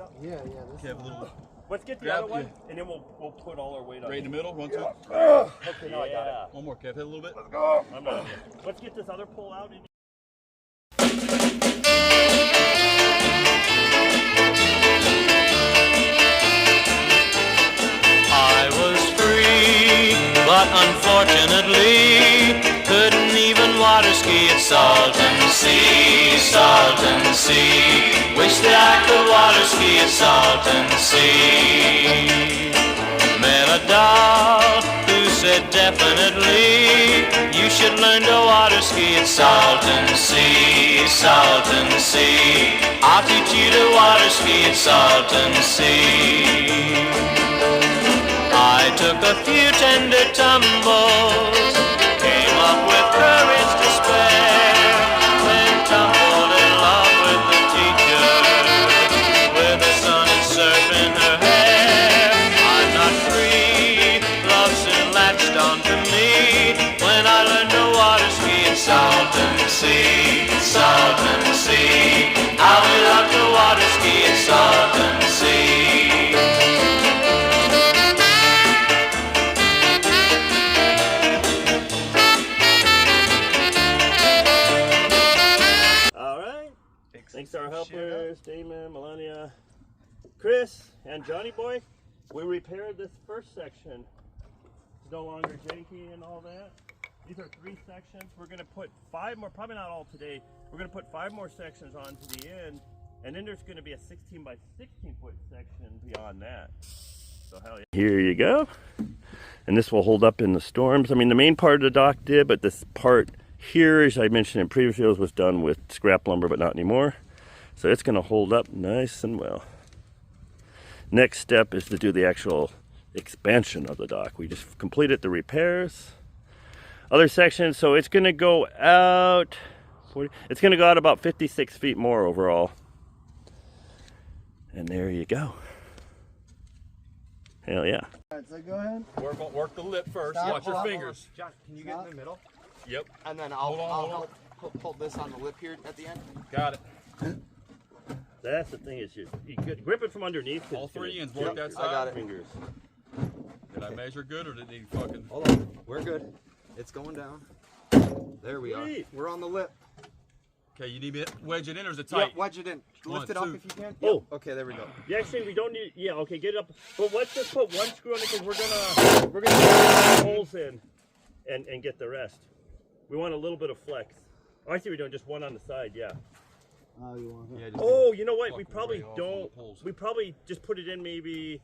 up? Yeah. Okay, a little. Let's get the other one, and then we'll put all our weight on. Right in the middle. 1, 2. Okay, now I got it. One more, Kev. Hit a little bit. Let's go. I'm not. Let's get this other pole out. I was free, but unfortunately couldn't even water ski at Salton Sea, Salton Sea. Wish that I could water ski at Salton Sea. Met a doll who said definitely you should learn to water ski at Salton Sea, Salton Sea. I'll teach you to water ski at Salton Sea. I took a few tender tumbles, came up with courage to spare, then tumbled in love with the teacher, with the sun and surf in her hair. I'm not free, love soon latched onto me, when I learned to water ski at Salton Sea, Salton Sea. How we love to water ski at Salton Sea. Thanks to our helpers, Damon, Melania, Chris, and Johnny Boy. We repaired this first section. It's no longer janky and all that. These are 3 sections. We're going to put 5 more, probably not all today. We're going to put 5 more sections onto the end. And then there's going to be a 16 by 16 foot section beyond that. So hell yeah. Here you go. And this will hold up in the storms. I mean, the main part of the dock did, but this part here, as I mentioned in previous videos, was done with scrap lumber, but not anymore. So it's going to hold up nice and well. Next step is to do the actual expansion of the dock. We just completed the repairs. Other sections, so it's going to go out, it's going to go out about 56 feet more overall. And there you go. Hell yeah. Alright, so go ahead. Work the lip first. Stop. Watch your fingers. John, can you get in the middle? Yep. And then Hold on, I'll hold help hold this on the lip here at the end. Got it. That's the thing, is you could grip it from underneath. All 3 ends. Work that side. I got it. Fingers. Did I measure good or did he fucking? Hold on. We're good. It's going down. There we are. Sweet. We're on the lip. Okay, you need me to wedge it in or is it tight? Yeah, wedge it in. Lift it up if you can. Oh. Yep. Okay, there we go. Yeah, actually, we don't need. Yeah, okay, get it up. But let's just put 1 screw on it, because we're gonna get holes in, and get the rest. We want a little bit of flex. Oh, I see. We're doing just 1 on the side. Yeah. Oh, you want Yeah, it? Oh, you know what? We Fuck probably right off on don't. the poles. We probably just put it in maybe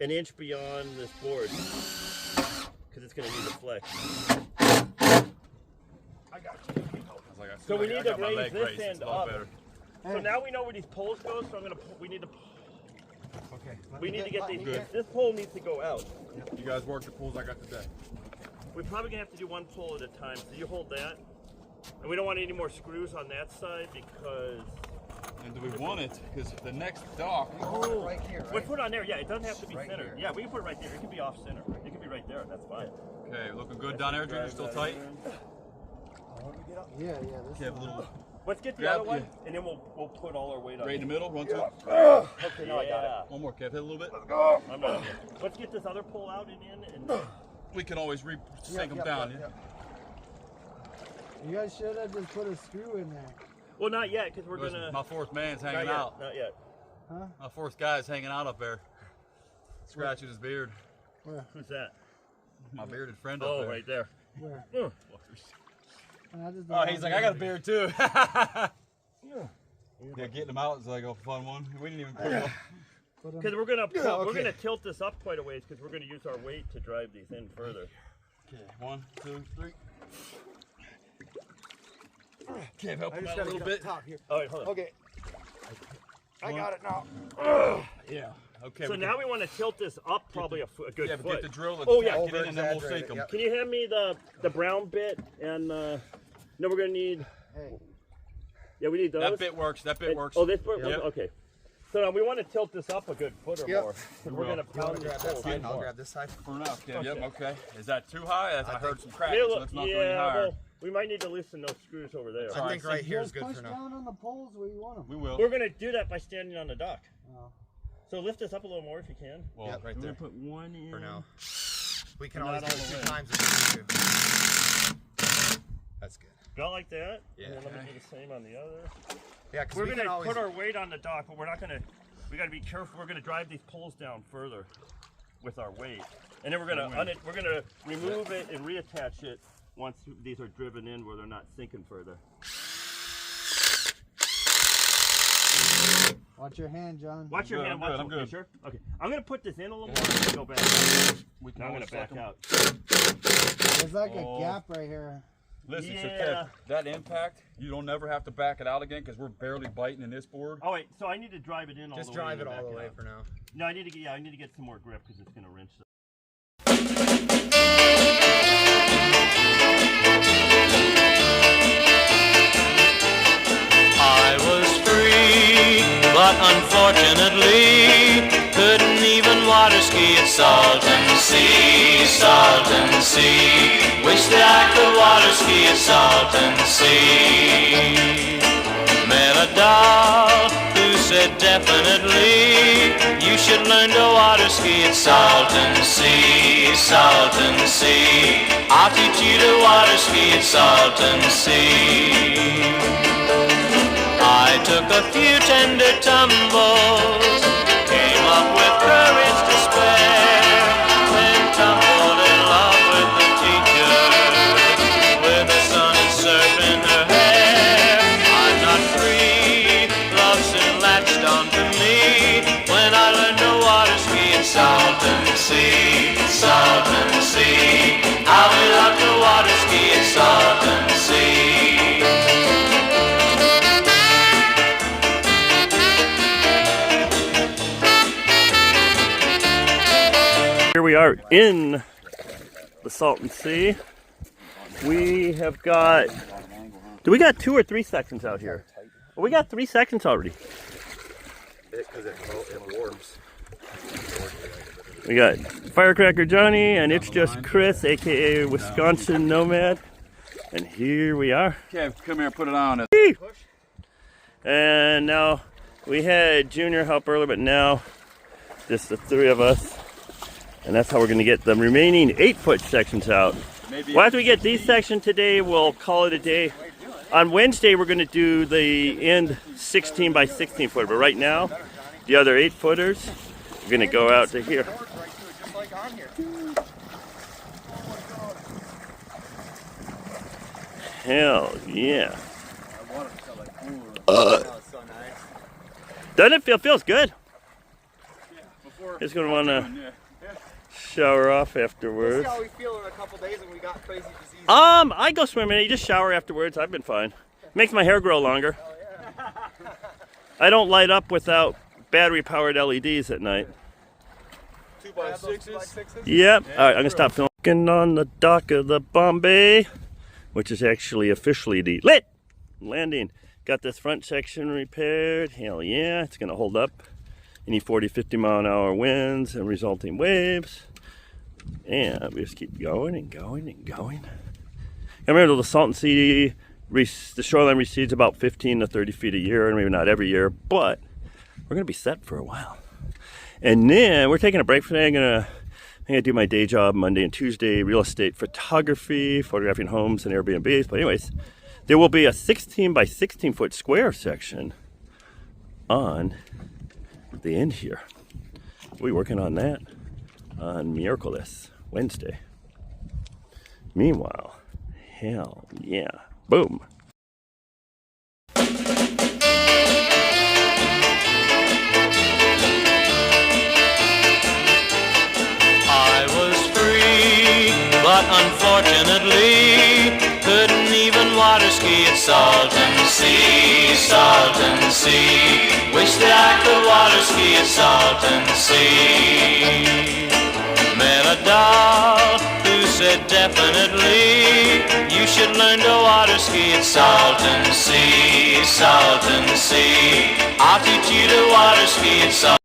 an inch beyond this board, because it's gonna need the flex. I got you. So we need to raise this end up. So now we know where these poles go. So I'm gonna. We need to. Okay. We need to get these. Good. This pole needs to go out. You guys work the pulls I got today. We're probably gonna have to do 1 pole at a time. So you hold that, and we don't want any more screws on that side because. And do we want it? Because the next dock. Oh, right here. Right? We put it on there. Yeah, it doesn't have to be Right centered. here. Yeah, we can put it right there. It can be off center. It can be right there. That's fine. Okay, looking good down there. You're still tight. Yeah. Okay, a little. Let's get the Grab other one, you. and then we'll put all our weight on Right in the middle. 1, 2. Okay, now I got it. One more, Kev. Hit a little bit. I'm not. Let's get this other pole out and in. And We can always sink them down. Yeah. You guys should have just put a screw in there. well, not yet, because we're Listen, gonna. my 4th man's Not hanging yet. out. Not yet. Huh? My 4th guy's hanging out up there, scratching his beard. Where? Who's that? My bearded friend up Oh, there. right there. Where? Yeah. I just don't Oh, want he's to like, do I got a it. beard too. Yeah, getting him out is like a fun one. We didn't even put him. Put 'em- Because we're gonna we're okay. gonna tilt this up quite a ways because we're gonna use our weight to drive these in further. Okay, 1, 2, 3. Kev, help I him just out a gotta little get bit. top here. All right, hold on. Okay. I got it now. Yeah. Okay. So now we want to tilt this up probably a good Yeah, but foot. get the drill and Oh, yeah. get in and then we'll sink them. Yep. Can you hand me the brown bit and no, we're gonna need. Hey. Yeah, we need those. That bit works. That bit works. Oh, this bit. Yep. Okay. So now we want to tilt this up a good foot or Yep. more. We We're will. gonna pound Grab this that hole side in and I'll more. grab this side. For now, Kev. Yep. Okay. Okay. Is that too high? I heard some cracks, Yeah, so let's not go any yeah, higher. We might need to loosen those screws over there. I think right here is Just good push for now. down on the poles where you want them. We will. We're gonna do that by standing on the dock. Oh. So lift this up a little more if you can. Well, Yeah, right We're there. gonna put one in. For now. We can Not always do all it the 2 way. times if we need to. That's good. About like that. Yeah. And then let me do the same on the other. Yeah, because We're we gonna can always. put our weight on the dock, but we're not gonna. We gotta be careful. We're gonna drive these poles down further with our weight, and then we're gonna we're gonna remove it and reattach it once these are driven in where they're not sinking further. Watch your hand, John. Watch your good, hand. I'm good, Watch I'm it. You good. sure? Okay. I'm gonna put this in a little more and go back out. Now I'm gonna back out. There's like Oh. a gap right here. Listen, so Yeah. that impact, you don't never have to back it out again because we're barely biting in this board. Oh wait, so I need to drive it in all Just the way. drive and it all back the way out. for now. No, I need to get I need to get some more grip because it's gonna wrench. I was free, but unfortunately couldn't even water ski at Salton Sea, Salton Sea. Wish that I could water ski at Salton Sea. Met a doll who said definitely you should learn to water ski at Salton Sea, Salton Sea. I'll teach you to water ski at Salton Sea. I took a few tender tumbles, came up with courage to spare, then tumbled in love with the teacher, with the sun and surf in her hair. I'm not free, love soon latched onto me, when I learned to water ski at Salton Sea, Salton Sea. I will love to water ski at Salton Sea. Here we are in the Salton Sea. We have got, do we got 2 or 3 sections out here? Well, we got 3 sections already. Because it warms. We got Firecracker Johnny and it's just Chris, aka Wisconsin Nomad. And here we are. Okay, come here, put it on. And now we had Junior help earlier, but now just the 3 of us. And that's how we're going to get the remaining 8-foot sections out. Well, after we get these sections today, we'll call it a day. On Wednesday, we're going to do the end 16 by 16 footer. But right now, the other 8-footers, we're going to go out to here. Hell yeah. Doesn't it feels good? Just going to want to shower off afterwards. See how we feel in a couple days when we got crazy disease. I go swimming. You just shower afterwards. I've been fine. Makes my hair grow longer. I don't light up without battery-powered LEDs at night. 2x6s? Yep. All right, I'm gonna stop filming. Working on the dock of the Bombay, which is actually officially the LiT landing. Got this front section repaired. Hell yeah, it's gonna hold up any 40, 50 mile an hour winds and resulting waves. And we just keep going and going and going. I remember the Salton Sea, the shoreline recedes about 15 to 30 feet a year, and maybe not every year, but we're gonna be set for a while. And then we're taking a break for today. I'm gonna do my day job Monday and Tuesday, real estate photography, photographing homes and Airbnbs. But anyways, there will be a 16 by 16 foot square section on the end here. We'll be working on that on Miraculous Wednesday. Meanwhile, hell yeah, boom. I was free, but unfortunately couldn't even water ski at Salton Sea, Salton Sea. Wish that I could water ski at Salton Sea. Met a doll who said definitely you should learn to water ski at Salton Sea, Salton Sea. I'll teach you to water ski at Salton Sea.